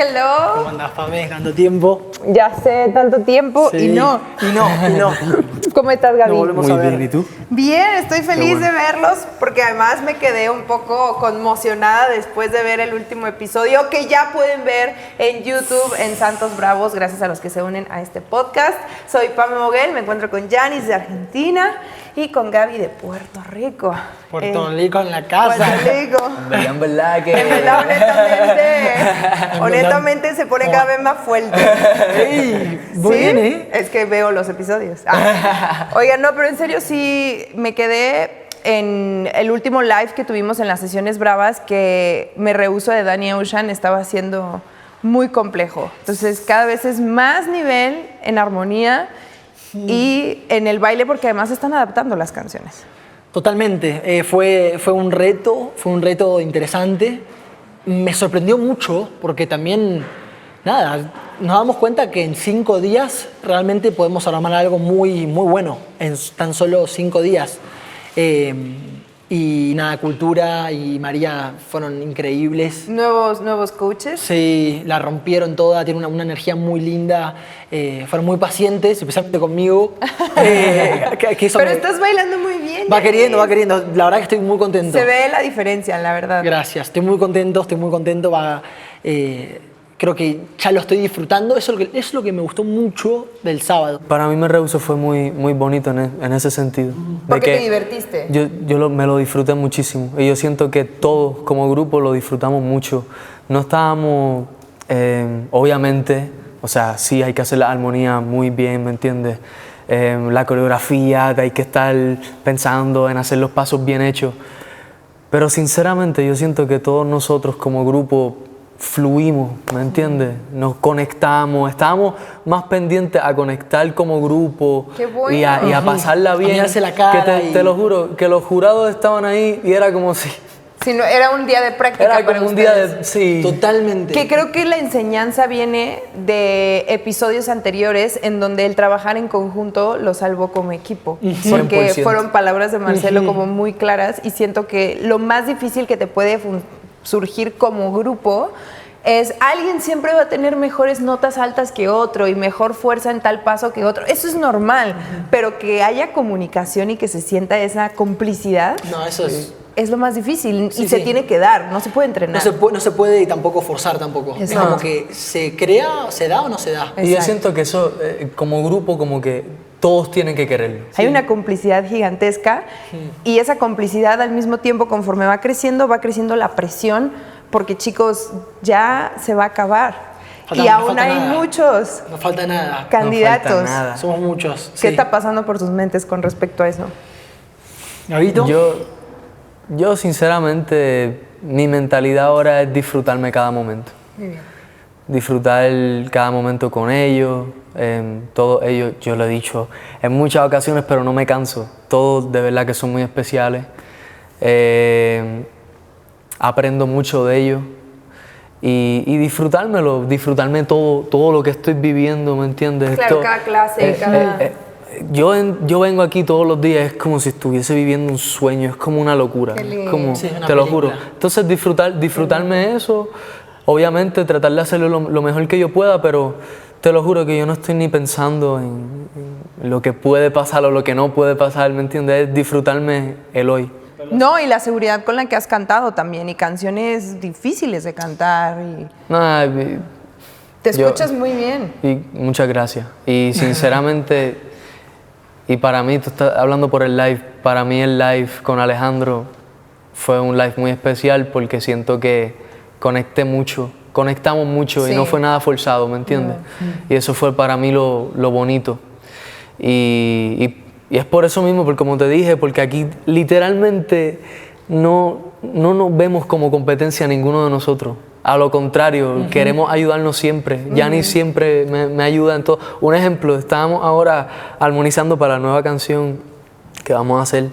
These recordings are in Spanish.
Hello. ¿Cómo andás, Pame? ¿Tanto tiempo? Ya sé, tanto tiempo Sí. y no. ¿Cómo estás, Gaby? Nos volvemos Muy a ver. bien, ¿y tú? Bien, estoy feliz bueno. de verlos porque además me quedé un poco conmocionada después de ver el último episodio que ya pueden ver en YouTube en Santos Bravos, gracias a los que se unen a este podcast. Soy Pame Moguel, me encuentro con Yanis de Argentina y con Gaby de Puerto Rico. Puerto Rico en la casa. Puerto Rico. En verdad que... En verdad, honestamente se pone cada vez más fuerte. Ey, muy ¿Sí? bien, ¿eh? Es que veo los episodios. Oigan, no, pero en serio sí me quedé en el último live que tuvimos en las sesiones bravas que me rehúso de Danny Ocean, estaba siendo muy complejo. Entonces cada vez es más nivel en armonía y en el baile porque además están adaptando las canciones. Totalmente. Fue un reto interesante. Me sorprendió mucho porque también, nada, nos damos cuenta que en 5 días realmente podemos armar algo muy, muy bueno, en tan solo 5 días. Y nada, Cultura y María fueron increíbles. Nuevos coaches. Sí, la rompieron toda, tiene una energía muy linda, fueron muy pacientes, especialmente conmigo. Que eso Pero estás bailando muy bien. va queriendo, la verdad que estoy muy contento. Se ve la diferencia, la verdad. Gracias, estoy muy contento, creo que ya lo estoy disfrutando, eso es lo que me gustó mucho del sábado. Para mí Me Rehuso fue muy, muy bonito en ese sentido. ¿Por qué te divertiste? Me lo disfruté muchísimo y yo siento que todos como grupo lo disfrutamos mucho. No estábamos, obviamente, o sea, sí hay que hacer la armonía muy bien, ¿me entiendes? La coreografía, hay que estar pensando en hacer los pasos bien hechos. Pero sinceramente yo siento que todos nosotros como grupo fluimos, ¿me entiendes? Nos conectamos, estábamos más pendientes a conectar como grupo. ¡Qué bueno! y a pasarla bien. A mirarse la cara Que te lo juro, que los jurados estaban ahí y era como si... Si no, era un día de práctica Era para como un ustedes. día de... Sí. Totalmente. Que creo que la enseñanza viene de episodios anteriores en donde el trabajar en conjunto lo salvó como equipo. Porque 100%. fueron palabras de Marcelo como muy claras y siento que lo más difícil que te puede surgir como grupo es alguien siempre va a tener mejores notas altas que otro y mejor fuerza en tal paso que otro. Eso es normal, pero que haya comunicación y que se sienta esa complicidad. No, eso es lo más difícil Sí, y se sí. tiene que dar, no se puede entrenar. no se puede y tampoco forzar tampoco. Es Exacto. como que se crea, se da o no se da. Y yo Exacto. siento que eso, como grupo, como que todos tienen que quererlo. Hay una complicidad gigantesca y esa complicidad al mismo tiempo, conforme va creciendo la presión, porque chicos, ya se va a acabar. Y No aún falta hay nada. muchos No falta nada. candidatos. No falta nada. Somos muchos. ¿Qué está pasando por sus mentes con respecto a eso? ¿Gabito? Yo sinceramente, mi mentalidad ahora es disfrutarme cada momento. Muy bien. Disfrutar cada momento con ellos, todos ellos, yo lo he dicho en muchas ocasiones, pero no me canso. Todos de verdad que son muy especiales. Aprendo mucho de ellos y disfrutarme todo lo que estoy viviendo, ¿me entiendes? Claro, cada clase, cada... Yo vengo aquí todos los días, es como si estuviese viviendo un sueño, es como una locura. Qué lindo. Es como, Sí, es una te lo película. juro. Entonces disfrutarme eso, obviamente tratar de hacerlo lo mejor que yo pueda, pero te lo juro que yo no estoy ni pensando en lo que puede pasar o lo que no puede pasar, ¿me entiendes? Es disfrutarme el hoy. No, y la seguridad con la que has cantado también, y canciones difíciles de cantar. Y Nada, te Yo- escuchas muy bien. y muchas gracias. Y sinceramente, y para mí, tú estás hablando por el live, para mí el live con Alejandro fue un live muy especial porque siento que conectamos mucho Sí. y no fue nada forzado, ¿me entiendes? Y eso fue para mí lo bonito. Y es por eso mismo, porque como te dije, porque aquí literalmente no nos vemos como competencia ninguno de nosotros. A lo contrario, queremos ayudarnos siempre. Yanis siempre me ayuda en todo. Un ejemplo, estábamos ahora armonizando para la nueva canción que vamos a hacer.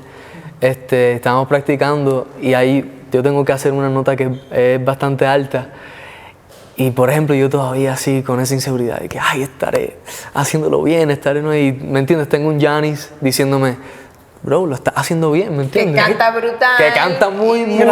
Estábamos practicando y ahí yo tengo que hacer una nota que es bastante alta. Y por ejemplo, yo todavía así con esa inseguridad de que, ay, estaré haciéndolo bien, no. Y, ¿me entiendes? Tengo un Yanis diciéndome, bro, lo estás haciendo bien, ¿me entiendes? Que canta brutal. Que canta muy Y bien.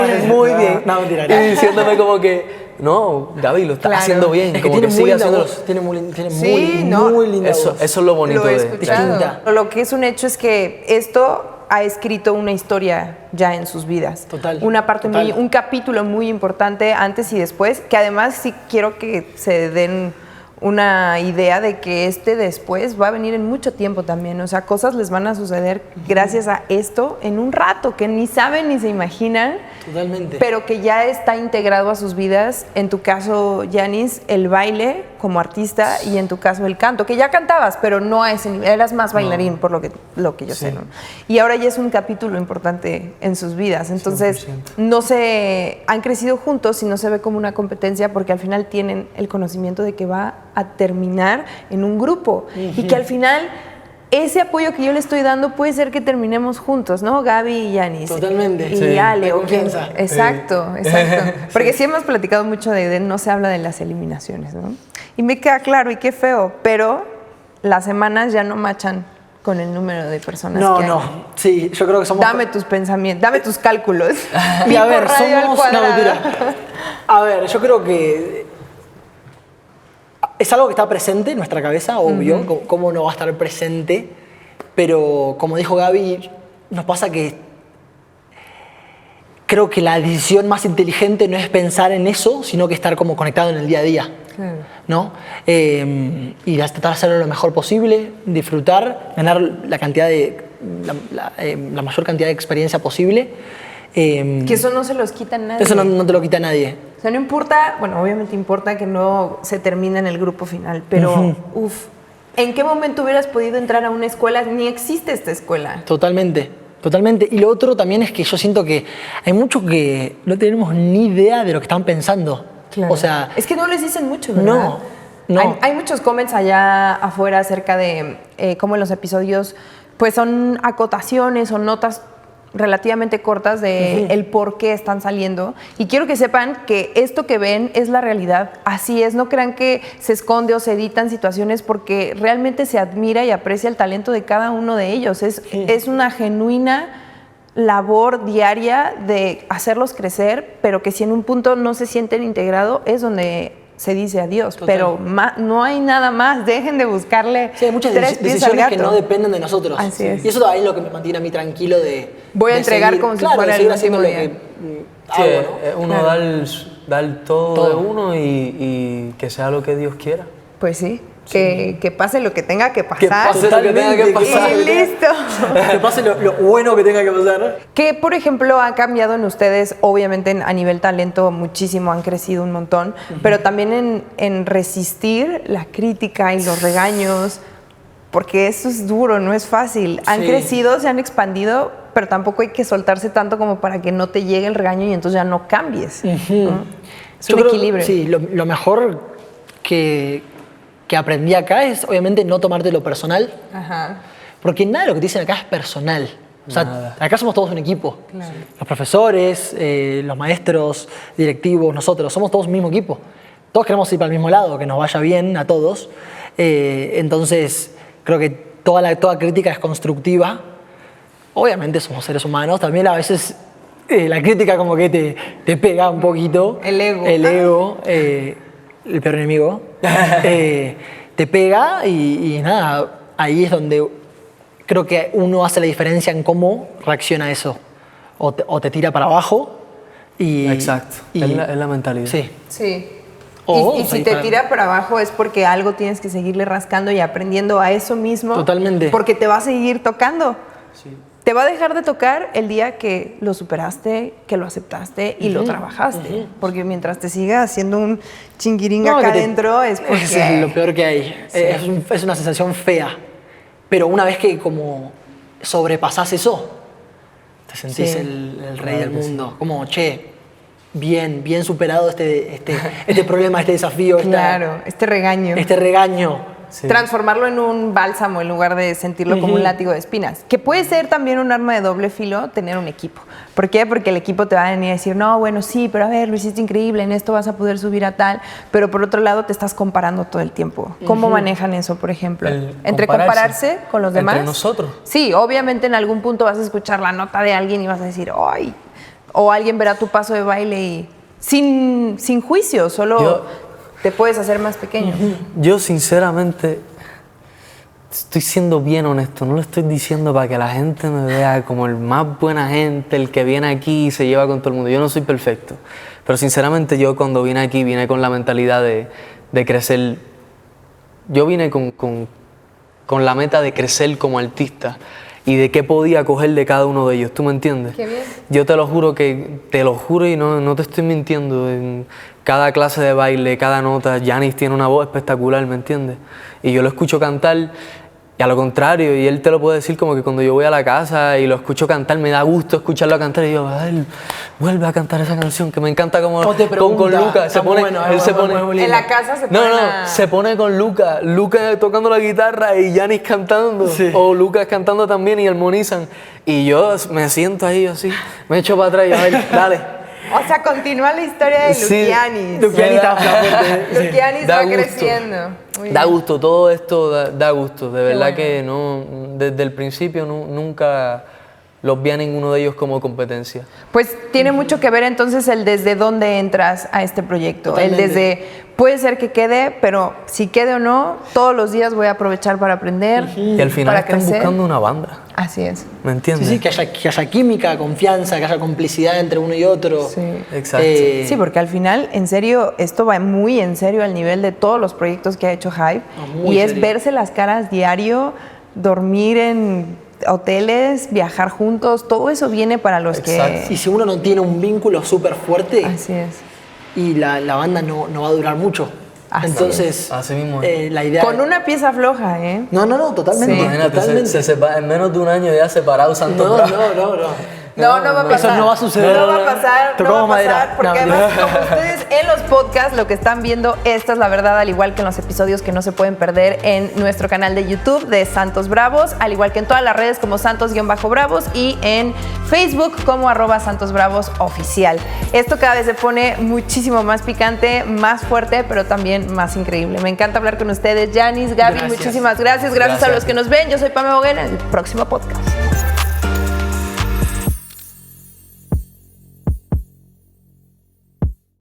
No, mentira. Y diciéndome como que, no, Gaby, lo estás Claro. haciendo bien. Es que como tiene que muy sigue linda haciéndolo. voz. Tiene Sí, ¿no? muy linda Eso voz. es lo bonito Lo he de escuchado. distinta. Lo que es un hecho es que esto ha escrito una historia ya en sus vidas. Total, Una parte total. un capítulo muy importante antes y después, que además sí quiero que se den una idea de que este después va a venir en mucho tiempo también. O sea, cosas les van a suceder gracias a esto en un rato que ni saben ni se imaginan. Totalmente. Pero que ya está integrado a sus vidas. En tu caso, Yanis, el baile como artista y en tu caso el canto, que ya cantabas, pero no a ese nivel, eras más bailarín por lo que yo sé, ¿no? Y ahora ya es un capítulo importante en sus vidas. Entonces, 100%. no se han crecido juntos y no se ve como una competencia porque al final tienen el conocimiento de que va a terminar en un grupo y que al final ese apoyo que yo le estoy dando puede ser que terminemos juntos, ¿no? Gaby y Yanis. Totalmente. Y Sí. Ale. Hay o quien- confianza. Exacto, exacto. Porque sí hemos platicado mucho de no se habla de las eliminaciones, ¿no? Y me queda claro, y qué feo, pero las semanas ya no machan con el número de personas No, que hay. no. Sí, yo creo que somos... Dame tus pensamientos, dame tus cálculos. Y a ver, Pico radio al somos... No, cuadrado. mentira. A ver, yo creo que es algo que está presente en nuestra cabeza, obvio. ¿Cómo no va a estar presente? Pero como dijo Gaby, nos pasa que creo que la decisión más inteligente no es pensar en eso, sino que estar como conectado en el día a día. Claro. ¿No? Y tratar de hacerlo lo mejor posible, disfrutar, ganar la cantidad de la mayor cantidad de experiencia posible. Que eso no se los quita a nadie. Eso no te lo quita nadie. O sea, no importa, bueno, obviamente importa que no se termine en el grupo final, pero, ¿en qué momento hubieras podido entrar a una escuela? Ni existe esta escuela. Totalmente, totalmente. Y lo otro también es que yo siento que hay muchos que no tenemos ni idea de lo que están pensando. O sea, es que no les dicen mucho, ¿verdad? No. Hay muchos comments allá afuera acerca de cómo en los episodios pues son acotaciones o notas relativamente cortas de el por qué están saliendo. Y quiero que sepan que esto que ven es la realidad. Así es, no crean que se esconde o se editan situaciones porque realmente se admira y aprecia el talento de cada uno de ellos. Es una genuina labor diaria de hacerlos crecer, pero que si en un punto no se sienten integrados es donde se dice adiós. Total. Pero no hay nada más, dejen de buscarle Sí, hay muchas tres pies al decisiones que gato. no dependen de nosotros. Así es. Y eso también es lo que me mantiene a mí tranquilo de... Voy a de entregar seguir, como si claro, fuera de el seguir último haciendo lo día. que Sí, hago, ¿no? uno Claro. da el todo, Todo. de uno y que sea lo que Dios quiera. Pues sí, que pase lo que tenga que pasar. Que pase lo que tenga que pasar. Y listo. Que pase lo bueno que tenga que pasar. ¿Qué, por ejemplo, ha cambiado en ustedes? Obviamente a nivel talento muchísimo, han crecido un montón, pero también en resistir la crítica y los regaños, porque eso es duro, no es fácil. Han Sí. crecido, se han expandido, pero tampoco hay que soltarse tanto como para que no te llegue el regaño y entonces ya no cambies. ¿no? Es Yo un creo- equilibrio. Sí, lo mejor que aprendí acá es obviamente no tomártelo personal, Ajá. porque nada de lo que te dicen acá es personal. O sea, Nada. acá somos todos un equipo. Claro. Los profesores, los maestros, directivos, nosotros, somos todos un mismo equipo. Todos queremos ir para el mismo lado, que nos vaya bien a todos. Entonces, creo que toda crítica es constructiva. Obviamente somos seres humanos, también a veces la crítica como que te pega un poquito. El ego. El ego, el peor enemigo. Te pega y nada, ahí es donde creo que uno hace la diferencia en cómo reacciona a eso. O te tira para abajo y... Exacto, y- es la mentalidad. Sí. Sí. O y si salir te para- tira para abajo es porque algo tienes que seguirle rascando y aprendiendo a eso mismo. Totalmente. Porque te va a seguir tocando. Sí. Te va a dejar de tocar el día que lo superaste, que lo aceptaste y lo trabajaste. Porque mientras te siga haciendo un chinguiringa No, acá que te- adentro es porque... Eso es lo peor que hay. Es una sensación fea. Pero una vez que como sobrepasás eso, te sentís Sí. el rey Claro del que mundo. Como, che, bien superado este problema, este desafío, Claro, este regaño. este regaño. Sí. Transformarlo en un bálsamo en lugar de sentirlo como un látigo de espinas. Que puede ser también un arma de doble filo tener un equipo. ¿Por qué? Porque el equipo te va a venir a decir, no, bueno, sí, pero a ver, lo hiciste increíble, en esto vas a poder subir a tal. Pero por otro lado te estás comparando todo el tiempo. ¿Cómo manejan eso, por ejemplo? El ¿Entre compararse. compararse con los demás? Entre nosotros. Sí, obviamente en algún punto vas a escuchar la nota de alguien y vas a decir, ¡ay! O alguien verá tu paso de baile y sin juicio, solo te puedes hacer más pequeño. Yo sinceramente estoy siendo bien honesto, no lo estoy diciendo para que la gente me vea como el más buena gente, el que viene aquí y se lleva con todo el mundo. Yo no soy perfecto, pero sinceramente yo cuando vine aquí vine con la mentalidad de crecer. Yo vine con la meta de crecer como artista y de qué podía coger de cada uno de ellos, ¿tú me entiendes? Qué bien. Yo te lo juro y no te estoy mintiendo, en cada clase de baile, cada nota, Yanis tiene una voz espectacular, ¿me entiendes? Y yo lo escucho cantar y a lo contrario, y él te lo puede decir como que cuando yo voy a la casa y lo escucho cantar, me da gusto escucharlo cantar y yo, él vuelve a cantar esa canción que me encanta como con Lucas, se pone, él se pone En la casa se pone se pone con Lucas tocando la guitarra y Yanis cantando, o Lucas cantando también y armonizan, y yo me siento ahí así, me echo para atrás y a ver, dale. O sea, continúa la historia de Lukianis. Lukianis está fuerte. Lukianis va creciendo. Da gusto, todo esto da gusto. De verdad que no, desde el principio nunca los vi a ninguno de ellos como competencia. Pues tiene mucho que ver entonces el desde dónde entras a este proyecto. Totalmente. El desde, puede ser que quede, pero si quede o no, todos los días voy a aprovechar para aprender, Y al final para están crecer. buscando una banda. Así es. ¿Me entiendes? Sí, que haya química, confianza, que haya complicidad entre uno y otro. Sí. Exacto. Sí, porque al final, en serio, esto va muy en serio al nivel de todos los proyectos que ha hecho Hype. muy Y es serio. verse las caras diario, dormir en hoteles, viajar juntos, todo eso viene para los Exacto. Y si uno no tiene un vínculo súper fuerte, Así es. y la banda no va a durar mucho. Así Entonces, Así mismo es. la idea... Con una pieza floja, ¿eh? No, totalmente. Sí. Imagínate, totalmente. en menos de un año ya separado Santos No, Bravos. no. No va a pasar. Eso no va a suceder. No va a pasar, no va a Tocamos madera. pasar, porque No. además, como ustedes en los podcasts, lo que están viendo, esta es la verdad, al igual que en los episodios que no se pueden perder en nuestro canal de YouTube de Santos Bravos, al igual que en todas las redes como Santos-Bravos y en Facebook como @SantosBravosOficial. Esto cada vez se pone muchísimo más picante, más fuerte, pero también más increíble. Me encanta hablar con ustedes, Yanis, Gaby, Gracias. muchísimas gracias. Gracias a Gracias. los que nos ven. Yo soy Pame Boguena, en el próximo podcast.